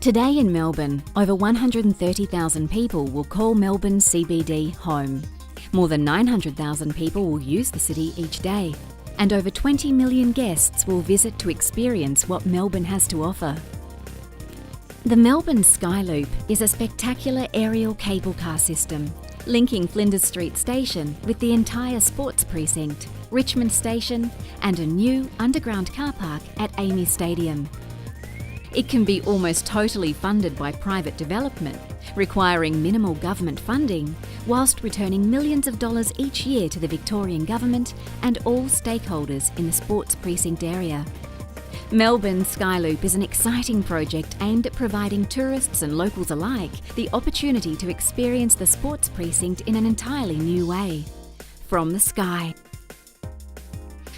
Today in Melbourne, over 130,000 people will call Melbourne CBD home. More than 900,000 people will use the city each day, and over 20 million guests will visit to experience what Melbourne has to offer. The Melbourne Skyloop is a spectacular aerial cable car system linking Flinders Street Station with the entire sports precinct, Richmond Station, and a new underground car park at Amy Stadium. It can be almost totally funded by private development, requiring minimal government funding, whilst returning millions of dollars each year to the Victorian Government and all stakeholders in the sports precinct area. Melbourne Skyloop is an exciting project aimed at providing tourists and locals alike the opportunity to experience the sports precinct in an entirely new way. From the sky.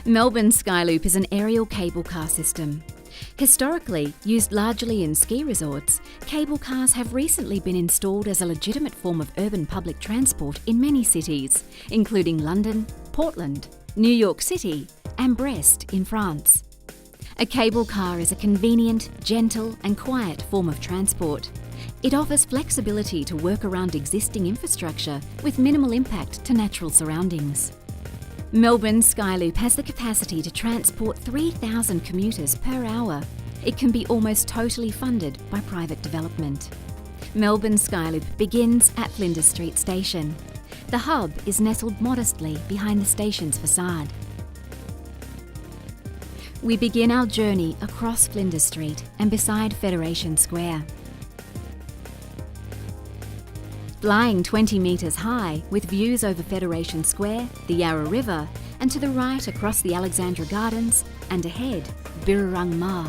Melbourne Skyloop is an aerial cable car system. Historically used largely in ski resorts, cable cars have recently been installed as a legitimate form of urban public transport in many cities, including London, Portland, New York City, and Brest in France. A cable car is a convenient, gentle, and quiet form of transport. It offers flexibility to work around existing infrastructure with minimal impact to natural surroundings. Melbourne Skyloop has the capacity to transport 3,000 commuters per hour. It can be almost totally funded by private development. Melbourne Skyloop begins at Flinders Street Station. The hub is nestled modestly behind the station's facade. We begin our journey across Flinders Street and beside Federation Square. Flying 20 metres high with views over Federation Square, the Yarra River, and to the right across the Alexandra Gardens, and ahead, Birrarung Ma.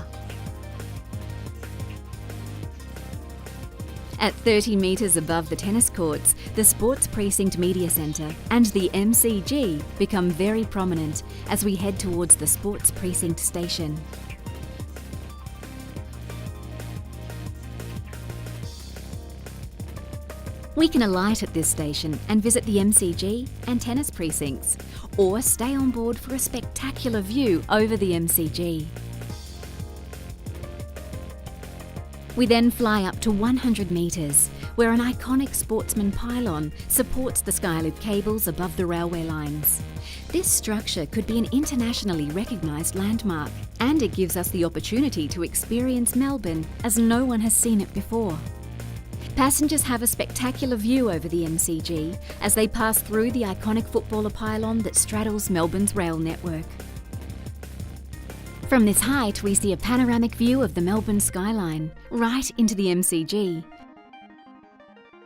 At 30 metres above the tennis courts, the Sports Precinct Media Centre and the MCG become very prominent as we head towards the Sports Precinct station. We can alight at this station and visit the MCG and tennis precincts, or stay on board for a spectacular view over the MCG. We then fly up to 100 metres, where an iconic sportsman pylon supports the Skyloop cables above the railway lines. This structure could be an internationally recognised landmark, and it gives us the opportunity to experience Melbourne as no one has seen it before. Passengers have a spectacular view over the MCG as they pass through the iconic footballer pylon that straddles Melbourne's rail network. From this height, we see a panoramic view of the Melbourne skyline, right into the MCG,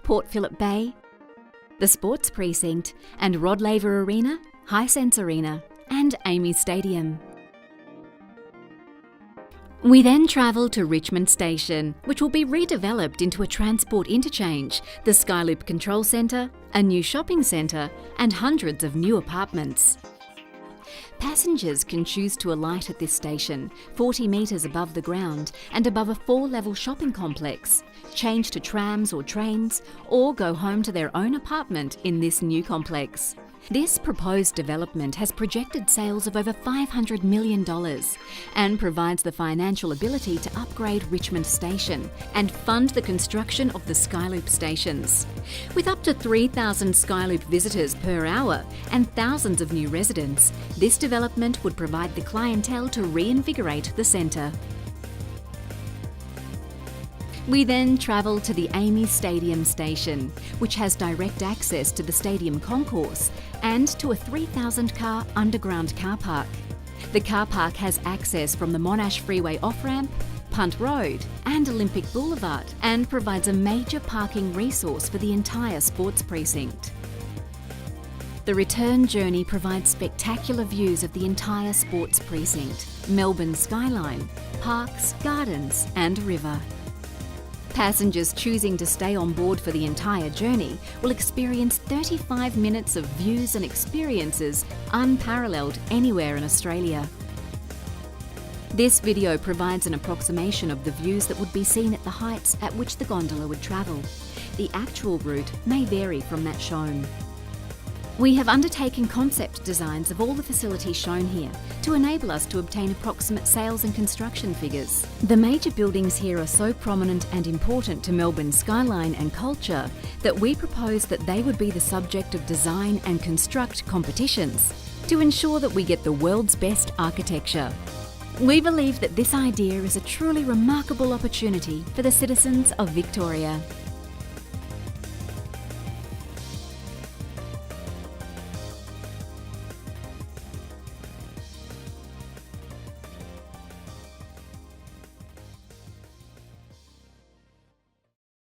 Port Phillip Bay, the Sports Precinct, and Rod Laver Arena, Hisense Arena, and Amy Stadium. We then travel to Richmond Station, which will be redeveloped into a transport interchange, the Skyloop Control Centre, a new shopping centre, and hundreds of new apartments. Passengers can choose to alight at this station, 40 metres above the ground and above a 4-level shopping complex, change to trams or trains, or go home to their own apartment in this new complex. This proposed development has projected sales of over $500 million and provides the financial ability to upgrade Richmond Station and fund the construction of the Skyloop stations. With up to 3,000 Skyloop visitors per hour and thousands of new residents, this development would provide the clientele to reinvigorate the centre. We then travel to the Amy Stadium station, which has direct access to the stadium concourse and to a 3,000-car underground car park. The car park has access from the Monash Freeway off-ramp, Punt Road and Olympic Boulevard, and provides a major parking resource for the entire sports precinct. The return journey provides spectacular views of the entire sports precinct, Melbourne skyline, parks, gardens and river. Passengers choosing to stay on board for the entire journey will experience 35 minutes of views and experiences unparalleled anywhere in Australia. This video provides an approximation of the views that would be seen at the heights at which the gondola would travel. The actual route may vary from that shown. We have undertaken concept designs of all the facilities shown here to enable us to obtain approximate sales and construction figures. The major buildings here are so prominent and important to Melbourne's skyline and culture that we propose that they would be the subject of design and construct competitions to ensure that we get the world's best architecture. We believe that this idea is a truly remarkable opportunity for the citizens of Victoria.